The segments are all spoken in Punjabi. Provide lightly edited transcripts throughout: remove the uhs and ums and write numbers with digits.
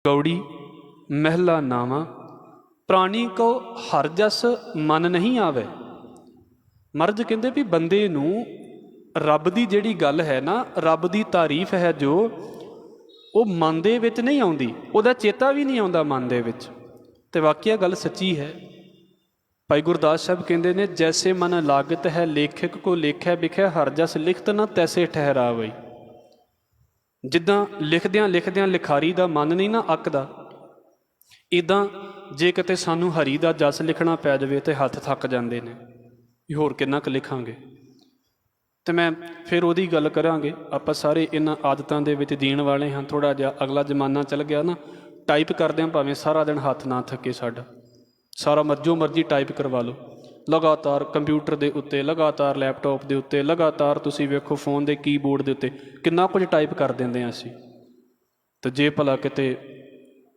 गौड़ी महला नावा प्राणी को हर जस मन नहीं आवे। मर्ज कहते भी बंदे नूं रब दी जिहड़ी गल है ना, रब दी तारीफ है जो वो मन दे विच नहीं आउंदी, उहदा चेता भी नहीं आउंदा मन दे विच। ते वाकिया गल सच्ची है। भाई गुरदास साहब कहते ने, जैसे मन लागत है लेखक को लेखै बिखै हर जस लिखत ना तैसे ठहरावई। जिद्दां लिखदियां लिखदियां लिखारी दा मन नहीं ना अकदा, इदां जे किते सानू हरी दा जस लिखना पै जावे तो हत्थ थक जाते हैं भी होर किन्ना क लिखांगे। तो मैं फिर उहदी गल करांगे। आपां सारे इन्हां आदतां दे विच जीण वाले हाँ। थोड़ा जिहा अगला जमाना चल गया ना, टाइप करदे भावें सारा दिन हत्थ ना थके साडा, सारा जो मर्जी टाइप करवा लो, लगातार कंप्यूटर के उत्ते, लगातार लैपटॉप के उत्ते, लगातार तुसीं वेखो फोन के कीबोर्ड के उत्ते किन्ना कुछ टाइप कर देंदे असीं। तो जे भला किते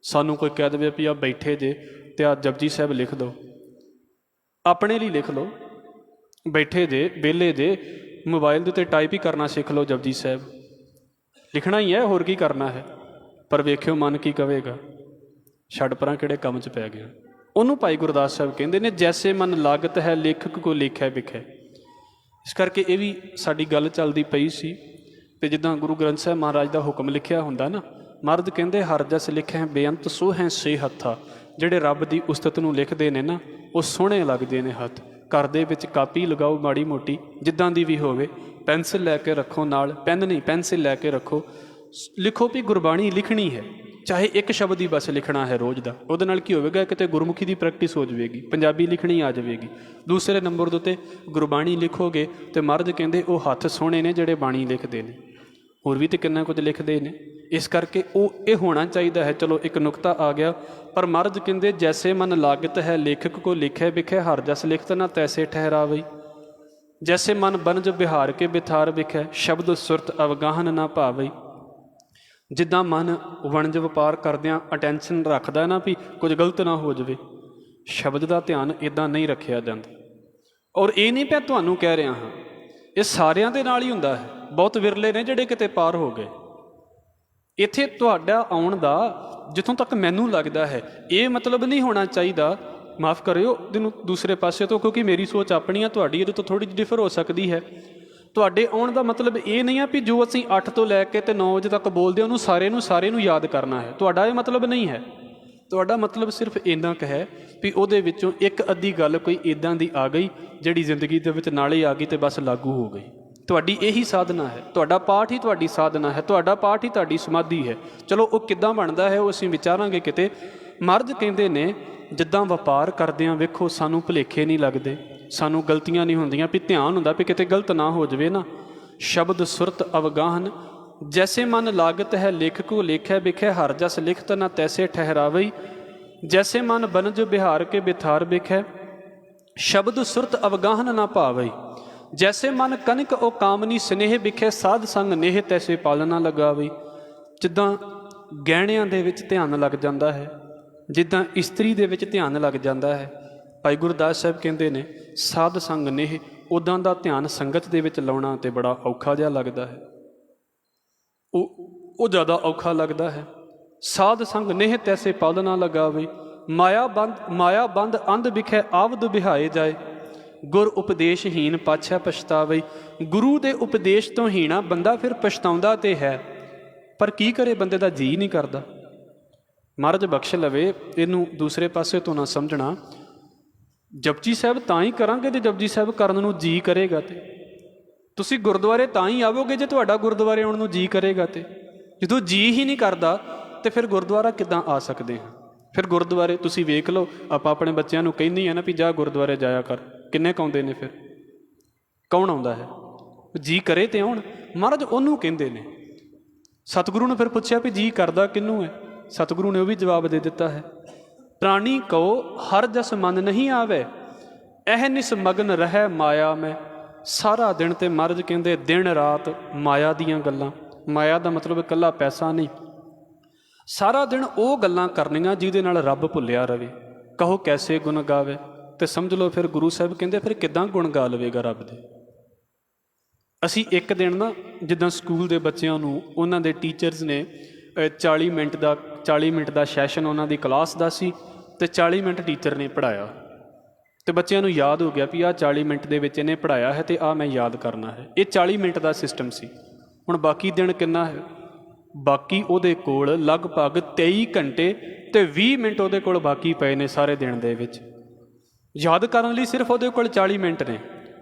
सानू कोई कह दे भी आ बैठे जे ते आ जपजी साहब लिख दो, अपने लिए लिख लो। बैठे जे वेले जे मोबाइल के उत्ते टाइप ही करना सीख लो, जपजी साहब लिखना ही है, होर की करना है। पर वेख्यो मन की कहेगा, छड़ परां किहड़े काम च पै गया। उन्होंने भाई गुरदास साहब कहते हैं, जैसे मन लागत है लेखक को लिखै बिखै। इस करके ये भी साडी गल चलती पई सी कि जिद्दां गुरु ग्रंथ साहब महाराज का हुक्म लिखिया हुंदा ना, मर्द कहते हर जस लिखै बेअंत सो है से हत्था। जिहड़े रब की उस्तत नूं लिखदे ने ना, वो सोहणे लगदे ने हत्थ। घर दे विच कापी लगाओ माड़ी मोटी जिद्दां दी भी होवे, पैंसिल लैके रखो नाल, पैन नहीं पैंसिल लैके रखो, लिखो भी गुरबाणी लिखनी है, चाहे एक शब्द ही बस लिखना है रोज़ का। उहदे नाल की होवेगा, किते गुरमुखी की प्रैक्टिस हो जाएगी, पंजाबी लिखनी आ जाएगी। दूसरे नंबर दे उत्ते गुरबाणी लिखोगे तो मर्द कहते वो हत्थ सोहणे ने जिहड़े बाणी लिखते हैं, होर भी तो कितना कुछ लिखते हैं। इस करके वो ये होना चाहिए है। चलो एक नुकता आ गया। पर मर्द कहते जैसे मन लागत है लेखक को लिखै बिखै हर जस लिखत ना तैसे ठहरावई। जैसे मन बनज बिहार के बिथार बिखै शब्द सुरत अवगाहन ना भावई। जिद्दां मन वणज वपार करदियां अटैंशन रखदा ना भी कुछ गलत ना हो जाए, शब्द का ध्यान इदां नहीं रखिया जाता। और ये नहीं मैं तुहानूं कह रहा हाँ, ये सारिਆਂ दे नाल ही हुंदा है। बहुत विरले ने जिहड़े किते पार हो गए। इत्थे तुहाडा आउण दा जिथों तक मैनूं लगदा है ये मतलब नहीं होना चाहिए, माफ़ करियो इहनूं दूसरे पासे तो, क्योंकि मेरी सोच अपनी है, तुहाडी इहदे तो थोड़ी जी डिफर हो सकती है। तुहाडे आउण दा मतलब ये नहीं है भी जो असीं 8 तो लैके 9 बजे तक बोलते हैं उन्होंने सारे याद करना है। तुहाडा ये मतलब नहीं है। तुहाडा मतलब सिर्फ इन्ना क है भी उहदे विचों एक अद्धी गल कोई इदां दी आ गई जिहड़ी जिंदगी दे विच नाले आ गई तो बस लागू हो गई। तुहाडी यही साधना है, तुहाडा पाठ ही तुहाडी साधना है, तुहाडा पाठ ही तुहाडी समाधि है। चलो वो किद्दां बनदा है वो असीं विचारांगे किते। मर्द कहंदे ने जिद्दां वपार करदिआं वेखो सानूं भुलेखे नहीं लगदे, सानूं गलतियां नहीं होंदियां, भी ध्यान हुंदा भी किते गलत ना हो जाए ना। शब्द सुरत अवगाहन जैसे मन लागत है लेखक को लेखै बिखै हर जस लिखत ना तैसे ठहरावई। जैसे मन बनज बिहार के बिथार बिखै शब्द सुरत अवगाहन ना भावई। जैसे मन कनक ओ कामनी स्नेह बिखै साध संग नेह तैसे पालना लगावई। जिद्दां गहणिਆਂ ਦੇ ਵਿੱਚ ਧਿਆਨ ਲੱਗ ਜਾਂਦਾ ਹੈ, जिद्दां इस्त्री ਦੇ ਵਿੱਚ ਧਿਆਨ ਲੱਗ ਜਾਂਦਾ ਹੈ। भाई गुरदास साहब कहते ने साध संग नेह उदां दा ध्यान संगत दे विच लाउणा ते बड़ा औखा जिहा लगदा है, वो ज़्यादा औखा लगदा है। साध संग नेह तैसे पालना लगावे। माया बंद अंध बिखै आवद बिहाए जाए। गुर उपदेशहीन पाछै पछतावे। गुरु के उपदेश तो हीना बंदा फिर पछताउंदा ते है, पर की करे बंदे दा जी नहीं करदा। महाराज बख्श लवे इनू दूसरे पासे तो ना समझना। जपजी साहब तां ही करांगे जे जपजी साहब करन नूं जी करेगा। ते तुसीं गुरुद्वारे तां ही आवोगे जे तुहाडा गुरुद्वारे आउण नूं जी करेगा। ते जदों जी ही नहीं करदा ते फिर गुरुद्वारा किद्दां आ सकदे हां। फिर गुरुद्वारे तुसीं वेख लो, आपां अपने बच्चों नूं कहंदे आ ना भी जा गुरुद्वारे जाया कर, किन्ने क आउंदे ने? फिर कौन आउंदा है? जी करे ते आउण। महाराज उहनूं कहंदे ने। सतगुरु ने फिर पुछया भी जी करदा किनूं है? सतगुरु ने वह भी जवाब दे दिता है, प्राणी को हर जस मन नहीं आवे अहनिस मगन रह माया में। सारा दिन ते महाराज कहंदे दिन रात माया दियां गल्लां। माया दा मतलब इकल्ला पैसा नहीं, सारा दिन वो गल्लां करनियां जिहदे नाल रब भुल्लिया रवे। कहो कैसे गुण गावे, तो समझ लो फिर गुरु साहब कहंदे फिर किद्दां गुण गा लवेगा रब दे। असी एक दिन ना जिद्दां स्कूल के बच्चों नूं उन्हां दे टीचर्स ने 40 मिनट का 40 ਮਿੰਟ ਦਾ ਸੈਸ਼ਨ ਉਹਨਾਂ ਦੀ ਕਲਾਸ ਦਾ ਸੀ ਅਤੇ 40 ਮਿੰਟ ਟੀਚਰ ਨੇ ਪੜ੍ਹਾਇਆ ਅਤੇ ਬੱਚਿਆਂ ਨੂੰ ਯਾਦ ਹੋ ਗਿਆ ਵੀ ਆਹ 40 ਮਿੰਟ ਦੇ ਵਿੱਚ ਇਹਨੇ ਪੜ੍ਹਾਇਆ ਹੈ ਅਤੇ ਆਹ ਮੈਂ ਯਾਦ ਕਰਨਾ ਹੈ। ਇਹ 40 ਮਿੰਟ ਦਾ ਸਿਸਟਮ ਸੀ। ਹੁਣ ਬਾਕੀ ਦਿਨ ਕਿੰਨਾ ਹੈ? ਬਾਕੀ ਉਹਦੇ ਕੋਲ ਲਗਭਗ 23 ਘੰਟੇ ਅਤੇ 20 ਮਿੰਟ ਉਹਦੇ ਕੋਲ ਬਾਕੀ ਪਏ ਨੇ ਸਾਰੇ ਦਿਨ ਦੇ ਵਿੱਚ। ਯਾਦ ਕਰਨ ਲਈ ਸਿਰਫ ਉਹਦੇ ਕੋਲ 40 ਮਿੰਟ ਨੇ।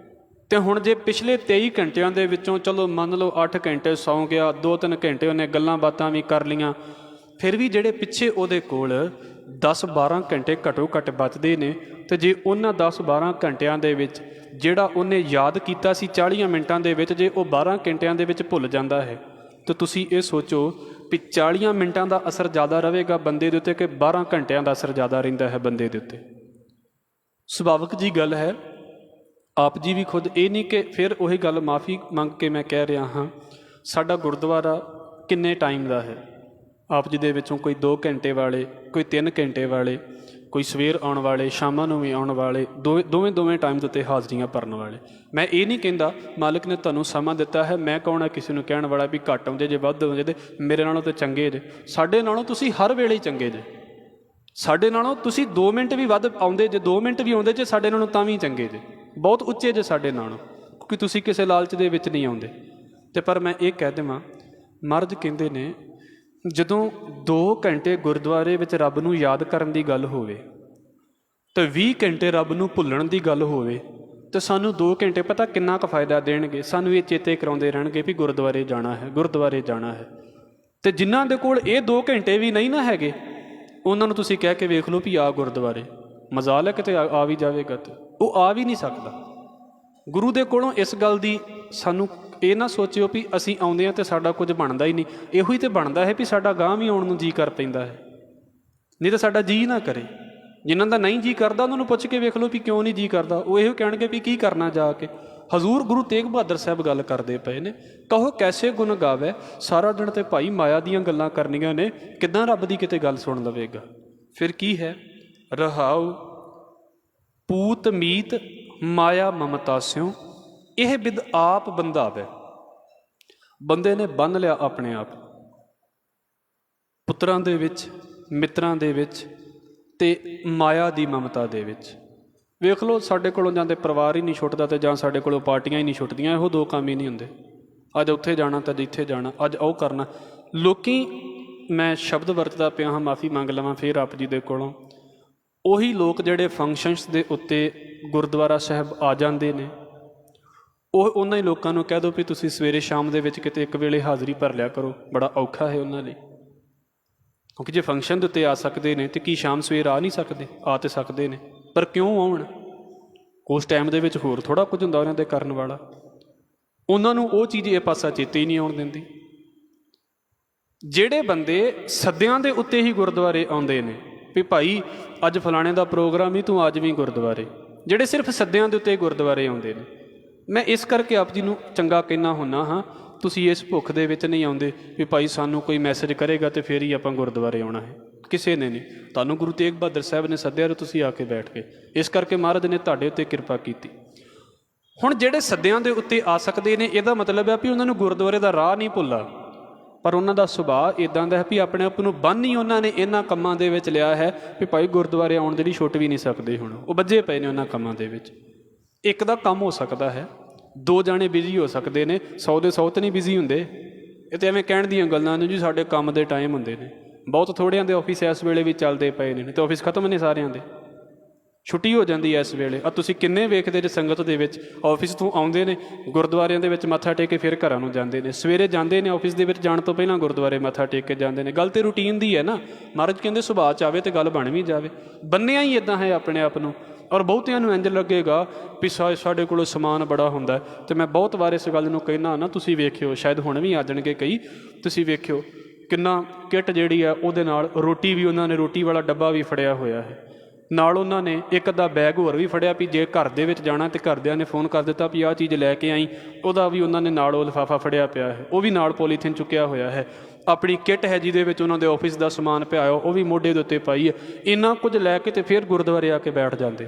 ਅਤੇ ਹੁਣ ਜੇ ਪਿਛਲੇ 23 ਘੰਟਿਆਂ ਦੇ ਵਿੱਚੋਂ ਚਲੋ ਮੰਨ ਲਓ 8 ਘੰਟੇ ਸੌਂ ਗਿਆ, 2-3 ਘੰਟੇ ਉਹਨੇ ਗੱਲਾਂ ਬਾਤਾਂ ਵੀ ਕਰ ਲਈਆਂ, ਫਿਰ ਵੀ ਜਿਹੜੇ ਪਿੱਛੇ ਉਹਦੇ ਕੋਲ 10-12 ਘੰਟੇ ਘੱਟੋ ਘੱਟ ਬਚਦੇ ਨੇ। ਅਤੇ ਜੇ ਉਹਨਾਂ 10-12 ਘੰਟਿਆਂ ਦੇ ਵਿੱਚ ਜਿਹੜਾ ਉਹਨੇ ਯਾਦ ਕੀਤਾ ਸੀ 40 ਮਿੰਟਾਂ ਦੇ ਵਿੱਚ, ਜੇ ਉਹ 12 ਘੰਟਿਆਂ ਦੇ ਵਿੱਚ ਭੁੱਲ ਜਾਂਦਾ ਹੈ, ਤਾਂ ਤੁਸੀਂ ਇਹ ਸੋਚੋ ਵੀ 40 ਮਿੰਟਾਂ ਦਾ ਅਸਰ ਜ਼ਿਆਦਾ ਰਹੇਗਾ ਬੰਦੇ ਦੇ ਉੱਤੇ ਕਿ 12 ਘੰਟਿਆਂ ਦਾ ਅਸਰ ਜ਼ਿਆਦਾ ਰਹਿੰਦਾ ਹੈ ਬੰਦੇ ਦੇ ਉੱਤੇ। ਸੁਭਾਵਿਕ ਜੀ ਗੱਲ ਹੈ। ਆਪ ਜੀ ਵੀ ਖੁਦ ਇਹ ਨਹੀਂ ਕਿ ਫਿਰ ਉਹੀ ਗੱਲ ਮਾफ़ੀ ਮੰਗ ਕੇ ਮੈਂ ਕਹਿ ਰਿਹਾ ਹਾਂ, ਸਾਡਾ ਗੁਰਦੁਆਰਾ ਕਿੰਨੇ ਟਾਈਮ ਦਾ ਹੈ? ਆਪ ਜੀ ਦੇ ਵਿੱਚੋਂ ਕੋਈ 2 ਘੰਟੇ ਵਾਲੇ, ਕੋਈ 3 ਘੰਟੇ ਵਾਲੇ, ਕੋਈ ਸਵੇਰ ਆਉਣ ਵਾਲੇ, ਸ਼ਾਮਾਂ ਨੂੰ ਵੀ ਆਉਣ ਵਾਲੇ, ਦੋਵੇਂ ਟਾਈਮ ਦੇ ਉੱਤੇ ਹਾਜ਼ਰੀਆਂ ਭਰਨ ਵਾਲੇ। ਮੈਂ ਇਹ ਨਹੀਂ ਕਹਿੰਦਾ ਮਾਲਕ ਨੇ ਤੁਹਾਨੂੰ ਸਮਾਂ ਦਿੱਤਾ ਹੈ, ਮੈਂ ਕੌਣ ਆ ਕਿਸੇ ਨੂੰ ਕਹਿਣ ਵਾਲਾ ਵੀ ਘੱਟ ਆਉਂਦੇ ਜੇ ਵੱਧ ਆਉਂਦੇ ਜੇ ਮੇਰੇ ਨਾਲੋਂ ਤਾਂ ਚੰਗੇ ਜੇ। ਸਾਡੇ ਨਾਲੋਂ ਤੁਸੀਂ ਹਰ ਵੇਲੇ ਹੀ ਚੰਗੇ ਜੇ। ਸਾਡੇ ਨਾਲੋਂ ਤੁਸੀਂ 2 ਮਿੰਟ ਵੀ ਵੱਧ ਆਉਂਦੇ ਜੇ, 2 ਮਿੰਟ ਵੀ ਆਉਂਦੇ ਜੇ ਸਾਡੇ ਨਾਲੋਂ ਤਾਂ ਵੀ ਚੰਗੇ ਜੇ, ਬਹੁਤ ਉੱਚੇ ਜੇ ਸਾਡੇ ਨਾਲੋਂ, ਕਿਉਂਕਿ ਤੁਸੀਂ ਕਿਸੇ ਲਾਲਚ ਦੇ ਵਿੱਚ ਨਹੀਂ ਆਉਂਦੇ। ਅਤੇ ਪਰ ਮੈਂ ਇਹ ਕਹਿ ਦੇਵਾਂ, ਮਹਾਰਾਜ ਕਹਿੰਦੇ ਨੇ ਜਦੋਂ 2 ਘੰਟੇ ਗੁਰਦੁਆਰੇ ਵਿੱਚ ਰੱਬ ਨੂੰ ਯਾਦ ਕਰਨ ਦੀ ਗੱਲ ਹੋਵੇ ਅਤੇ 20 ਘੰਟੇ ਰੱਬ ਨੂੰ ਭੁੱਲਣ ਦੀ ਗੱਲ ਹੋਵੇ, ਤਾਂ ਸਾਨੂੰ 2 ਘੰਟੇ ਪਤਾ ਕਿੰਨਾ ਕੁ ਫਾਇਦਾ ਦੇਣਗੇ। ਸਾਨੂੰ ਇਹ ਚੇਤੇ ਕਰਾਉਂਦੇ ਰਹਿਣਗੇ ਵੀ ਗੁਰਦੁਆਰੇ ਜਾਣਾ ਹੈ, ਗੁਰਦੁਆਰੇ ਜਾਣਾ ਹੈ। ਅਤੇ ਜਿਨ੍ਹਾਂ ਦੇ ਕੋਲ ਇਹ 2 ਘੰਟੇ ਵੀ ਨਹੀਂ ਨਾ ਹੈਗੇ, ਉਹਨਾਂ ਨੂੰ ਤੁਸੀਂ ਕਹਿ ਕੇ ਵੇਖ ਲਓ ਵੀ ਆ ਗੁਰਦੁਆਰੇ, ਮਜ਼ਾਲ ਹੈ ਕਿਤੇ ਆ ਵੀ ਜਾਵੇਗਾ, ਅਤੇ ਉਹ ਆ ਵੀ ਨਹੀਂ ਸਕਦਾ। ਗੁਰੂ ਦੇ ਕੋਲੋਂ ਇਸ ਗੱਲ ਦੀ ਸਾਨੂੰ ਇਹ ਨਾ ਸੋਚਿਓ ਵੀ ਅਸੀਂ ਆਉਂਦੇ ਹਾਂ ਅਤੇ ਸਾਡਾ ਕੁਝ ਬਣਦਾ ਹੀ ਨਹੀਂ। ਇਹੋ ਹੀ ਤਾਂ ਬਣਦਾ ਹੈ ਵੀ ਸਾਡਾ ਗਾਂਹ ਵੀ ਆਉਣ ਨੂੰ ਜੀਅ ਕਰ ਪੈਂਦਾ ਹੈ, ਨਹੀਂ ਤਾਂ ਸਾਡਾ ਜੀਅ ਨਾ ਕਰੇ। ਜਿਨ੍ਹਾਂ ਦਾ ਨਹੀਂ ਜੀਅ ਕਰਦਾ ਉਹਨਾਂ ਨੂੰ ਪੁੱਛ ਕੇ ਵੇਖ ਲਓ ਵੀ ਕਿਉਂ ਨਹੀਂ ਜੀਅ ਕਰਦਾ। ਉਹ ਇਹੋ ਕਹਿਣਗੇ ਵੀ ਕੀ ਕਰਨਾ ਜਾ ਕੇ। ਹਜ਼ੂਰ ਗੁਰੂ ਤੇਗ ਬਹਾਦਰ ਸਾਹਿਬ ਗੱਲ ਕਰਦੇ ਪਏ ਨੇ, ਕਹੋ ਕੈਸੇ ਗੁਣ ਗਾਵੇ, ਸਾਰਾ ਦਿਨ ਤੇ ਭਾਈ ਮਾਇਆ ਦੀਆਂ ਗੱਲਾਂ ਕਰਨੀਆਂ ਨੇ, ਕਿੱਦਾਂ ਰੱਬ ਦੀ ਕਿਤੇ ਗੱਲ ਸੁਣ ਲਵੇਗਾ। ਫਿਰ ਕੀ ਹੈ? ਰਹਾਉ ਪੂਤ ਮੀਤ ਮਾਇਆ ਮਮਤਾ ਸਿਉ, ਇਹ ਬਿਦ ਆਪ ਬੰਧਾਵੇ। ਬੰਦੇ ਨੇ ਬੰਨ੍ਹ ਲਿਆ ਆਪਣੇ ਆਪ, ਪੁੱਤਰਾਂ ਦੇ ਵਿੱਚ, ਮਿੱਤਰਾਂ ਦੇ ਵਿੱਚ ਅਤੇ ਮਾਇਆ ਦੀ ਮਮਤਾ ਦੇ ਵਿੱਚ। ਵੇਖ ਲਓ ਸਾਡੇ ਕੋਲੋਂ ਜਾਂ ਤਾਂ ਪਰਿਵਾਰ ਹੀ ਨਹੀਂ ਛੁੱਟਦਾ ਅਤੇ ਜਾਂ ਸਾਡੇ ਕੋਲੋਂ ਪਾਰਟੀਆਂ ਹੀ ਨਹੀਂ ਛੁੱਟਦੀਆਂ। ਇਹੋ 2 ਕੰਮ ਹੀ ਨਹੀਂ ਹੁੰਦੇ। ਅੱਜ ਉੱਥੇ ਜਾਣਾ ਤਾਂ ਜਿੱਥੇ ਜਾਣਾ, ਅੱਜ ਉਹ ਕਰਨਾ। ਲੋਕੀ, ਮੈਂ ਸ਼ਬਦ ਵਰਤਦਾ ਪਿਆ ਹਾਂ, ਮਾफ़ੀ ਮੰਗ ਲਵਾਂ ਫਿਰ ਆਪ ਜੀ ਦੇ ਕੋਲੋਂ, ਉਹੀ ਲੋਕ ਜਿਹੜੇ ਫੰਕਸ਼ਨਸ ਦੇ ਉੱਤੇ ਗੁਰਦੁਆਰਾ ਸਾਹਿਬ ਆ ਜਾਂਦੇ ਨੇ, ਉਹ ਉਹਨਾਂ ਹੀ ਲੋਕਾਂ ਨੂੰ ਕਹਿ ਦਿਓ ਵੀ ਤੁਸੀਂ ਸਵੇਰੇ ਸ਼ਾਮ ਦੇ ਵਿੱਚ ਕਿਤੇ ਇੱਕ ਵੇਲੇ ਹਾਜ਼ਰੀ ਭਰ ਲਿਆ ਕਰੋ। ਬੜਾ ਔਖਾ ਹੈ ਉਹਨਾਂ ਲਈ, ਕਿਉਂਕਿ ਜੇ ਫੰਕਸ਼ਨ ਦੇ ਉੱਤੇ ਆ ਸਕਦੇ ਨੇ ਤਾਂ ਕੀ ਸ਼ਾਮ ਸਵੇਰ ਆ ਨਹੀਂ ਸਕਦੇ? ਆ ਤਾਂ ਸਕਦੇ ਨੇ, ਪਰ ਕਿਉਂ ਆਉਣ? ਉਸ ਟਾਈਮ ਦੇ ਵਿੱਚ ਹੋਰ ਥੋੜ੍ਹਾ ਕੁਝ ਹੁੰਦਾ ਉਹਨਾਂ ਦੇ ਕਰਨ ਵਾਲਾ। ਉਹਨਾਂ ਨੂੰ ਉਹ ਚੀਜ਼ ਇਹ ਪਾਸਾ ਚੇਤੇ ਹੀ ਨਹੀਂ ਆਉਣ ਦਿੰਦੀ। ਜਿਹੜੇ ਬੰਦੇ ਸੱਦਿਆਂ ਦੇ ਉੱਤੇ ਹੀ ਗੁਰਦੁਆਰੇ ਆਉਂਦੇ ਨੇ ਵੀ ਭਾਈ ਅੱਜ ਫਲਾਣੇ ਦਾ ਪ੍ਰੋਗਰਾਮ ਹੀ, ਤੂੰ ਅੱਜ ਵੀ ਗੁਰਦੁਆਰੇ, ਜਿਹੜੇ ਸਿਰਫ ਸੱਦਿਆਂ ਦੇ ਉੱਤੇ ਗੁਰਦੁਆਰੇ ਆਉਂਦੇ ਨੇ। ਮੈਂ ਇਸ ਕਰਕੇ ਆਪ ਜੀ ਨੂੰ ਚੰਗਾ ਕਹਿੰਦਾ ਹੁੰਦਾ ਹਾਂ, ਤੁਸੀਂ ਇਸ ਭੁੱਖ ਦੇ ਵਿੱਚ ਨਹੀਂ ਆਉਂਦੇ ਵੀ ਭਾਈ ਸਾਨੂੰ ਕੋਈ ਮੈਸੇਜ ਕਰੇਗਾ ਅਤੇ ਫਿਰ ਹੀ ਆਪਾਂ ਗੁਰਦੁਆਰੇ ਆਉਣਾ ਹੈ। ਕਿਸੇ ਨੇ ਨਹੀਂ, ਤੁਹਾਨੂੰ ਗੁਰੂ ਤੇਗ ਬਹਾਦਰ ਸਾਹਿਬ ਨੇ ਸੱਦਿਆ ਅਤੇ ਤੁਸੀਂ ਆ ਕੇ ਬੈਠ ਗਏ। ਇਸ ਕਰਕੇ ਮਹਾਰਾਜ ਨੇ ਤੁਹਾਡੇ ਉੱਤੇ ਕਿਰਪਾ ਕੀਤੀ। ਹੁਣ ਜਿਹੜੇ ਸੱਦਿਆਂ ਦੇ ਉੱਤੇ ਆ ਸਕਦੇ ਨੇ, ਇਹਦਾ ਮਤਲਬ ਹੈ ਵੀ ਉਹਨਾਂ ਨੂੰ ਗੁਰਦੁਆਰੇ ਦਾ ਰਾਹ ਨਹੀਂ ਭੁੱਲਾ, ਪਰ ਉਹਨਾਂ ਦਾ ਸੁਭਾਅ ਇੱਦਾਂ ਦਾ ਹੈ ਵੀ ਆਪਣੇ ਆਪ ਨੂੰ ਬੰਨ੍ਹ ਹੀ ਉਹਨਾਂ ਨੇ ਇਹਨਾਂ ਕੰਮਾਂ ਦੇ ਵਿੱਚ ਲਿਆ ਹੈ ਵੀ ਭਾਈ ਗੁਰਦੁਆਰੇ ਆਉਣ ਦੇ ਲਈ ਛੁੱਟ ਵੀ ਨਹੀਂ ਸਕਦੇ। ਹੁਣ ਉਹ ਬੱਝੇ ਪਏ ਨੇ ਉਹਨਾਂ ਕੰਮਾਂ ਦੇ ਵਿੱਚ। ਇੱਕ ਦਾ ਕੰਮ ਹੋ ਸਕਦਾ ਹੈ, 2 ਜਾਣੇ ਬਿਜ਼ੀ ਹੋ ਸਕਦੇ ਨੇ, 100 ਦੇ 100 ਤਾਂ ਨਹੀਂ ਬਿਜ਼ੀ ਹੁੰਦੇ। ਇਹ ਤਾਂ ਐਵੇਂ ਕਹਿਣ ਦੀਆਂ ਗੱਲਾਂ ਨੇ ਜੀ, ਸਾਡੇ ਕੰਮ ਦੇ ਟਾਈਮ ਹੁੰਦੇ ਨੇ। ਬਹੁਤ ਥੋੜ੍ਹਿਆਂ ਦੇ ਆਫਿਸ ਇਸ ਵੇਲੇ ਵੀ ਚੱਲਦੇ ਪਏ ਨੇ, ਅਤੇ ਆਫਿਸ ਖਤਮ ਨੇ ਸਾਰਿਆਂ ਦੇ, ਛੁੱਟੀ ਹੋ ਜਾਂਦੀ ਹੈ ਇਸ ਵੇਲੇ। ਤੁਸੀਂ ਕਿੰਨੇ ਵੇਖਦੇ ਜੇ ਸੰਗਤ ਦੇ ਵਿੱਚ ਆਫਿਸ ਤੋਂ ਆਉਂਦੇ ਨੇ, ਗੁਰਦੁਆਰਿਆਂ ਦੇ ਵਿੱਚ ਮੱਥਾ ਟੇਕ ਕੇ ਫਿਰ ਘਰਾਂ ਨੂੰ ਜਾਂਦੇ ਨੇ। ਸਵੇਰੇ ਜਾਂਦੇ ਨੇ ਆਫਿਸ ਦੇ ਵਿੱਚ ਜਾਣ ਤੋਂ ਪਹਿਲਾਂ ਗੁਰਦੁਆਰੇ ਮੱਥਾ ਟੇਕ ਕੇ ਜਾਂਦੇ ਨੇ। ਗੱਲ ਤਾਂ ਰੂਟੀਨ ਦੀ ਹੈ ਨਾ। ਮਹਾਰਾਜ ਕਹਿੰਦੇ ਸੁਭਾਅ 'ਚ ਆਵੇ ਅਤੇ ਗੱਲ ਬਣ ਵੀ ਜਾਵੇ। ਬੰਨਿਆ ਹੀ ਇੱਦਾਂ ਹੈ ਆਪਣੇ ਆਪ ਨੂੰ। ਔਰ ਬਹੁਤਿਆਂ ਨੂੰ ਇੰਝ ਲੱਗੇਗਾ ਵੀ ਸਾਡੇ ਕੋਲ ਸਮਾਨ ਬੜਾ ਹੁੰਦਾ। ਅਤੇ ਮੈਂ ਬਹੁਤ ਵਾਰ ਇਸ ਗੱਲ ਨੂੰ ਕਹਿਣਾ ਨਾ, ਤੁਸੀਂ ਵੇਖਿਓ, ਸ਼ਾਇਦ ਹੁਣ ਵੀ ਆ ਜਾਣਗੇ ਕਈ, ਤੁਸੀਂ ਵੇਖਿਓ ਕਿੰਨਾ ਕਿੱਟ ਜਿਹੜੀ ਆ ਉਹਦੇ ਨਾਲ ਰੋਟੀ ਵੀ, ਉਹਨਾਂ ਨੇ ਰੋਟੀ ਵਾਲਾ ਡੱਬਾ ਵੀ ਫੜਿਆ ਹੋਇਆ ਹੈ, ਨਾਲ ਉਹਨਾਂ ਨੇ ਇੱਕ ਅੱਧਾ ਬੈਗ ਹੋਰ ਵੀ ਫੜਿਆ ਵੀ ਜੇ ਘਰ ਦੇ ਵਿੱਚ ਜਾਣਾ ਅਤੇ ਘਰਦਿਆਂ ਨੇ ਫੋਨ ਕਰ ਦਿੱਤਾ ਵੀ ਆਹ ਚੀਜ਼ ਲੈ ਕੇ ਆਈ, ਉਹਦਾ ਵੀ ਉਹਨਾਂ ਨੇ ਨਾਲ ਉਹ ਲਿਫਾਫਾ ਫੜਿਆ ਪਿਆ ਹੈ, ਉਹ ਵੀ ਨਾਲ ਪੋਲੀਥੀਨ ਚੁੱਕਿਆ ਹੋਇਆ ਹੈ। ਆਪਣੀ ਕਿੱਟ ਹੈ ਜਿਹਦੇ ਵਿੱਚ ਉਹਨਾਂ ਦੇ ਆਫਿਸ ਦਾ ਸਮਾਨ ਪਿਆ, ਉਹ ਵੀ ਮੋਢੇ ਦੇ ਉੱਤੇ ਪਾਈ ਹੈ। ਇੰਨਾ ਕੁਝ ਲੈ ਕੇ ਅਤੇ ਫਿਰ ਗੁਰਦੁਆਰੇ ਆ ਕੇ ਬੈਠ ਜਾਂਦੇ।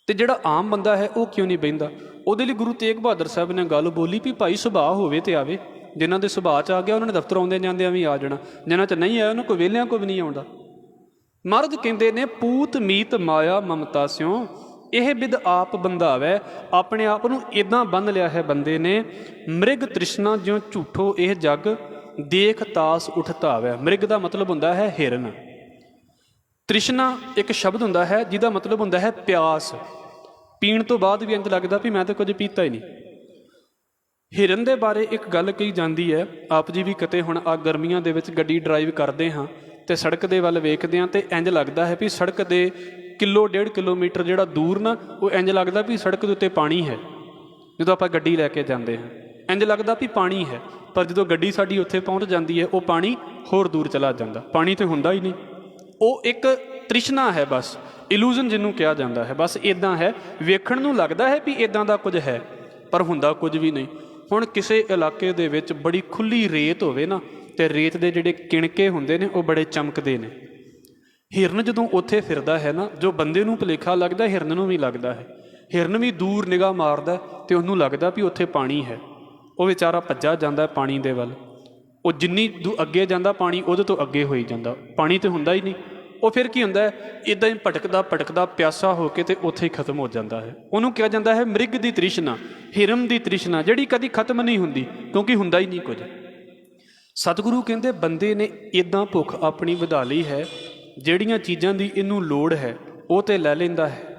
ਅਤੇ ਜਿਹੜਾ ਆਮ ਬੰਦਾ ਹੈ ਉਹ ਕਿਉਂ ਨਹੀਂ ਬਹਿੰਦਾ? ਉਹਦੇ ਲਈ ਗੁਰੂ ਤੇਗ ਬਹਾਦਰ ਸਾਹਿਬ ਨੇ ਗੱਲ ਬੋਲੀ ਵੀ ਭਾਈ ਸੁਭਾਅ ਹੋਵੇ ਤੇ ਆਵੇ। ਜਿਨ੍ਹਾਂ ਦੇ ਸੁਭਾਅ 'ਚ ਆ ਗਿਆ ਉਹਨਾਂ ਨੇ ਦਫ਼ਤਰ ਆਉਂਦੇ ਜਾਂਦਿਆਂ ਵੀ ਆ ਜਾਣਾ, ਜਿਨ੍ਹਾਂ 'ਚ ਨਹੀਂ ਆਇਆ ਉਹਨੂੰ ਕੋਈ ਵਿਹਲਿਆਂ ਕੋ ਵੀ ਨਹੀਂ ਆਉਂਦਾ। ਮਹਾਰਾਜ ਕਹਿੰਦੇ ਨੇ ਪੂਤ ਮੀਤ ਮਾਇਆ ਮਮਤਾ ਸਿਉ ਇਹ ਬਿਦ ਆਪ ਬੰਧਾਵੈ। ਆਪਣੇ ਆਪ ਨੂੰ ਇੱਦਾਂ ਬੰਨ੍ਹ ਲਿਆ ਹੈ ਬੰਦੇ ਨੇ, ਮ੍ਰਿਗ ਤ੍ਰਿਸ਼ਨਾ ਜਿਉ ਝੂਠੋ ਇਹ ਜੱਗ ਦੇਖ ਤਾਸ ਉਠ ਧਾਵੈ। ਮ੍ਰਿਗ ਦਾ ਮਤਲਬ ਹੁੰਦਾ ਹੈ ਹਿਰਨ, ਤ੍ਰਿਸ਼ਨਾ ਇੱਕ ਸ਼ਬਦ ਹੁੰਦਾ ਹੈ ਜਿਹਦਾ ਮਤਲਬ ਹੁੰਦਾ ਹੈ ਪਿਆਸ। ਪੀਣ ਤੋਂ ਬਾਅਦ ਵੀ ਇੰਝ ਲੱਗਦਾ ਵੀ ਮੈਂ ਤਾਂ ਕੁਝ ਪੀਤਾ ਹੀ ਨਹੀਂ। ਹਿਰਨ ਦੇ ਬਾਰੇ ਇੱਕ ਗੱਲ ਕਹੀ ਜਾਂਦੀ ਹੈ, ਆਪ ਜੀ ਵੀ ਕਿਤੇ ਹੁਣ ਆ ਗਰਮੀਆਂ ਦੇ ਵਿੱਚ ਗੱਡੀ ਡਰਾਈਵ ਕਰਦੇ ਹਾਂ ਤੇ ਸੜਕ ਦੇ ਵੱਲ ਵੇਖਦੇ ਹਾਂ ਤੇ ਇੰਝ ਲੱਗਦਾ ਹੈ ਵੀ ਸੜਕ ਦੇ 1.5 ਕਿਲੋਮੀਟਰ ਜਿਹੜਾ ਦੂਰ ਨਾ ਉਹ ਇੰਝ ਲੱਗਦਾ ਵੀ ਸੜਕ ਦੇ ਉੱਤੇ ਪਾਣੀ ਹੈ। ਜਦੋਂ ਆਪਾਂ ਗੱਡੀ ਲੈ ਕੇ ਜਾਂਦੇ ਹਾਂ ਇੰਝ ਲੱਗਦਾ ਵੀ ਪਾਣੀ ਹੈ, ਪਰ ਜਦੋਂ ਗੱਡੀ ਸਾਡੀ ਉੱਥੇ ਪਹੁੰਚ ਜਾਂਦੀ ਹੈ ਉਹ ਪਾਣੀ ਹੋਰ ਦੂਰ ਚਲਾ ਜਾਂਦਾ, ਪਾਣੀ ਤੇ ਹੁੰਦਾ ਹੀ ਨਹੀਂ। ਉਹ ਇੱਕ ਤ੍ਰਿਸ਼ਨਾ ਹੈ, ਬਸ ਇਲੂਜ਼ਨ ਜਿਹਨੂੰ ਕਿਹਾ ਜਾਂਦਾ ਹੈ। ਬਸ ਇੱਦਾਂ ਹੈ, ਵੇਖਣ ਨੂੰ ਲੱਗਦਾ ਹੈ ਵੀ ਇੱਦਾਂ ਦਾ ਕੁਝ ਹੈ ਪਰ ਹੁੰਦਾ ਕੁਝ ਵੀ ਨਹੀਂ। ਹੁਣ ਕਿਸੇ ਇਲਾਕੇ ਦੇ ਵਿੱਚ ਬੜੀ ਖੁੱਲ੍ਹੀ ਰੇਤ ਹੋਵੇ ਨਾ ਤੇ ਰੇਤ ਦੇ ਜਿਹੜੇ ਕਿਣਕੇ ਹੁੰਦੇ ਨੇ ਉਹ ਬੜੇ ਚਮਕਦੇ ਨੇ। ਹਿਰਨ ਜਦੋਂ ਉੱਥੇ ਫਿਰਦਾ ਹੈ ਨਾ, ਜੋ ਬੰਦੇ ਨੂੰ ਭੁਲੇਖਾ ਲੱਗਦਾ ਹਿਰਨ ਨੂੰ ਵੀ ਲੱਗਦਾ ਹੈ। ਹਿਰਨ ਵੀ ਦੂਰ ਨਿਗਾਹ ਮਾਰਦਾ ਤੇ ਉਹਨੂੰ ਲੱਗਦਾ ਵੀ ਉੱਥੇ ਪਾਣੀ ਹੈ। ਉਹ ਵਿਚਾਰਾ ਭੱਜਾ ਜਾਂਦਾ ਪਾਣੀ ਦੇ ਵੱਲ, ਉਹ ਜਿੰਨੀ ਅੱਗੇ ਜਾਂਦਾ ਪਾਣੀ ਉਹਦੇ ਤੋਂ ਅੱਗੇ ਹੋਈ ਜਾਂਦਾ, ਪਾਣੀ ਤੇ ਹੁੰਦਾ ਹੀ ਨਹੀਂ। ਉਹ ਫਿਰ ਕੀ ਹੁੰਦਾ ਹੈ, ਇੱਦਾਂ ਹੀ ਭਟਕਦਾ ਭਟਕਦਾ ਪਿਆਸਾ ਹੋ ਕੇ ਤੇ ਉੱਥੇ ਹੀ ਖਤਮ ਹੋ ਜਾਂਦਾ ਹੈ। ਉਹਨੂੰ ਕਿਹਾ ਜਾਂਦਾ ਹੈ ਮ੍ਰਿਗ ਦੀ ਤ੍ਰਿਸ਼ਨਾ, ਹਿਰਨ ਦੀ ਤ੍ਰਿਸ਼ਨਾ, ਜਿਹੜੀ ਕਦੀ ਖਤਮ ਨਹੀਂ ਹੁੰਦੀ ਕਿਉਂਕਿ ਹੁੰਦਾ ਹੀ ਨਹੀਂ ਕੁਝ। ਸਤਿਗੁਰੂ ਕਹਿੰਦੇ ਬੰਦੇ ਨੇ ਇੱਦਾਂ ਭੁੱਖ ਆਪਣੀ ਵਧਾ ਲਈ ਹੈ, ਜਿਹੜੀਆਂ ਚੀਜ਼ਾਂ ਦੀ ਇਹਨੂੰ ਲੋੜ ਹੈ ਉਹ ਤੇ ਲੈ ਲੈਂਦਾ ਹੈ,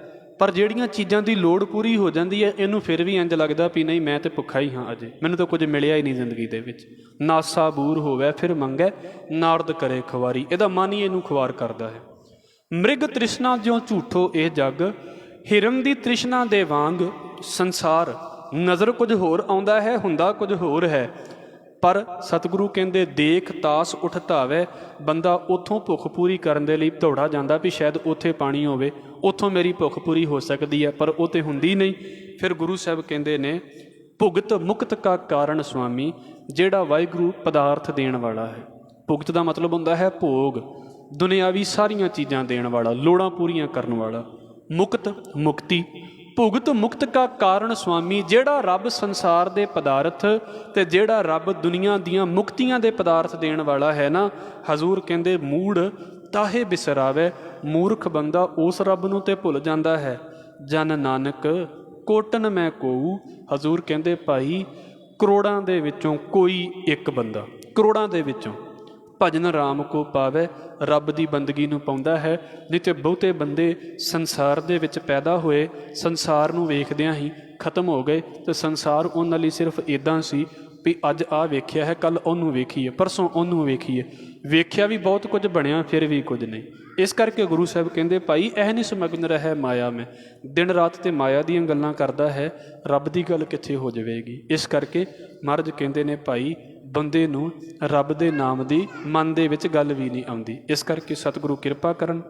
ਪਰ ਜਿਹੜੀਆਂ ਚੀਜ਼ਾਂ ਦੀ ਲੋੜ ਪੂਰੀ ਹੋ ਜਾਂਦੀ ਹੈ ਇਹਨੂੰ ਫਿਰ ਵੀ ਇੰਝ ਲੱਗਦਾ ਵੀ ਨਹੀਂ ਮੈਂ ਤੇ ਭੁੱਖਾ ਹੀ ਹਾਂ, ਅਜੇ ਮੈਨੂੰ ਤਾਂ ਕੁਝ ਮਿਲਿਆ ਹੀ ਨਹੀਂ ਜ਼ਿੰਦਗੀ ਦੇ ਵਿੱਚ। ਨਾਸਾ ਬੂਰ ਹੋਵੇ ਫਿਰ ਮੰਗੈ ਨਾਰਦ ਕਰੇ ਖੁਆਰੀ, ਇਹਦਾ ਮਨ ਹੀ ਇਹਨੂੰ ਖੁਆਰ ਕਰਦਾ ਹੈ। ਮ੍ਰਿਗ ਤ੍ਰਿਸ਼ਨਾ ਜਿਉ ਝੂਠੋ ਇਹ ਜੱਗ, ਹਿਰਨ ਦੀ ਤ੍ਰਿਸ਼ਨਾ ਦੇ ਵਾਂਗ ਸੰਸਾਰ। ਨਜ਼ਰ ਕੁਝ ਹੋਰ ਆਉਂਦਾ ਹੈ, ਹੁੰਦਾ ਕੁਝ ਹੋਰ ਹੈ, ਪਰ ਸਤਿਗੁਰੂ ਕਹਿੰਦੇ ਦੇਖ ਤਾਸ ਉਠ ਧਾਵੈ। ਬੰਦਾ ਉੱਥੋਂ ਭੁੱਖ ਪੂਰੀ ਕਰਨ ਦੇ ਲਈ ਦੌੜਾ ਜਾਂਦਾ ਵੀ ਸ਼ਾਇਦ ਉੱਥੇ ਪਾਣੀ ਹੋਵੇ, ਉੱਥੋਂ ਮੇਰੀ ਭੁੱਖ ਪੂਰੀ ਹੋ ਸਕਦੀ ਹੈ, ਪਰ ਉਹ ਤੇ ਹੁੰਦੀ ਨਹੀਂ। ਫਿਰ ਗੁਰੂ ਸਾਹਿਬ ਕਹਿੰਦੇ ਨੇ ਭੁਗਤ ਮੁਕਤ ਕਾ ਕਾਰਨ ਸੁਆਮੀ, ਜਿਹੜਾ ਵਾਹਿਗੁਰੂ ਪਦਾਰਥ ਦੇਣ ਵਾਲਾ ਹੈ। ਭੁਗਤ ਦਾ ਮਤਲਬ ਹੁੰਦਾ ਹੈ ਭੋਗ, ਦੁਨਿਆਵੀ ਸਾਰੀਆਂ ਚੀਜ਼ਾਂ ਦੇਣ ਵਾਲਾ, ਲੋੜਾਂ ਪੂਰੀਆਂ ਕਰਨ ਵਾਲਾ। ਮੁਕਤ ਮੁਕਤੀ, ਭੁਗਤ ਮੁਕਤ ਕਾ ਕਾਰਨ ਸੁਆਮੀ, ਜਿਹੜਾ ਰੱਬ ਸੰਸਾਰ ਦੇ ਪਦਾਰਥ ਤੇ ਜਿਹੜਾ ਰੱਬ ਦੁਨੀਆ ਦੀਆਂ ਮੁਕਤੀਆਂ ਦੇ ਪਦਾਰਥ ਦੇਣ ਵਾਲਾ ਹੈ ਨਾ, ਹਜ਼ੂਰ ਕਹਿੰਦੇ ਮੂੜ ਤਾਹੇ ਬਿਸਰਾਵੇ। ਮੂਰਖ ਬੰਦਾ ਉਸ ਰੱਬ ਨੂੰ ਤੇ ਭੁੱਲ ਜਾਂਦਾ ਹੈ। ਜਨ ਨਾਨਕ ਕੋਟਨ ਮੈਂ ਕੋਊ, ਹਜ਼ੂਰ ਕਹਿੰਦੇ ਭਾਈ ਕਰੋੜਾਂ ਦੇ ਵਿੱਚੋਂ ਕੋਈ ਇੱਕ ਬੰਦਾ, ਕਰੋੜਾਂ ਦੇ ਵਿੱਚੋਂ ਭਜਨ ਰਾਮ ਕੋ ਪਾਵੇ, ਰੱਬ ਦੀ ਬੰਦਗੀ ਨੂੰ ਪਾਉਂਦਾ ਹੈ। ਨਹੀਂ ਤੇ ਬਹੁਤੇ ਬੰਦੇ ਸੰਸਾਰ ਦੇ ਵਿੱਚ ਪੈਦਾ ਹੋਏ, ਸੰਸਾਰ ਨੂੰ ਵੇਖਦਿਆਂ ਹੀ ਖਤਮ ਹੋ ਗਏ ਤੇ ਸੰਸਾਰ ਉਹਨਾਂ ਲਈ ਸਿਰਫ ਇੱਦਾਂ ਸੀ ਵੀ ਅੱਜ ਆਹ ਵੇਖਿਆ ਹੈ, ਕੱਲ੍ਹ ਉਹਨੂੰ ਵੇਖੀਏ, ਪਰਸੋਂ ਉਹਨੂੰ ਵੇਖੀਏ। ਵੇਖਿਆ ਵੀ ਬਹੁਤ ਕੁਝ ਬਣਿਆ ਫਿਰ ਵੀ ਕੁਝ ਨਹੀਂ। ਇਸ ਕਰਕੇ ਗੁਰੂ ਸਾਹਿਬ ਕਹਿੰਦੇ ਭਾਈ ਇਹ ਨਹੀਂ ਸਮਗਨ ਰਹਿ ਮਾਇਆ ਮੈਂ, ਦਿਨ ਰਾਤ ਤੇ ਮਾਇਆ ਦੀਆਂ ਗੱਲਾਂ ਕਰਦਾ ਹੈ, ਰੱਬ ਦੀ ਗੱਲ ਕਿੱਥੇ ਹੋ ਜਾਵੇਗੀ। ਇਸ ਕਰਕੇ ਮਹਾਰਾਜ ਕਹਿੰਦੇ ਨੇ ਭਾਈ ਬੰਦੇ ਨੂੰ ਰੱਬ ਦੇ ਨਾਮ ਦੀ ਮਨ ਦੇ ਵਿੱਚ ਗੱਲ ਵੀ ਨਹੀਂ ਆਉਂਦੀ। ਇਸ ਕਰਕੇ ਸਤਿਗੁਰੂ ਕਿਰਪਾ ਕਰਨ।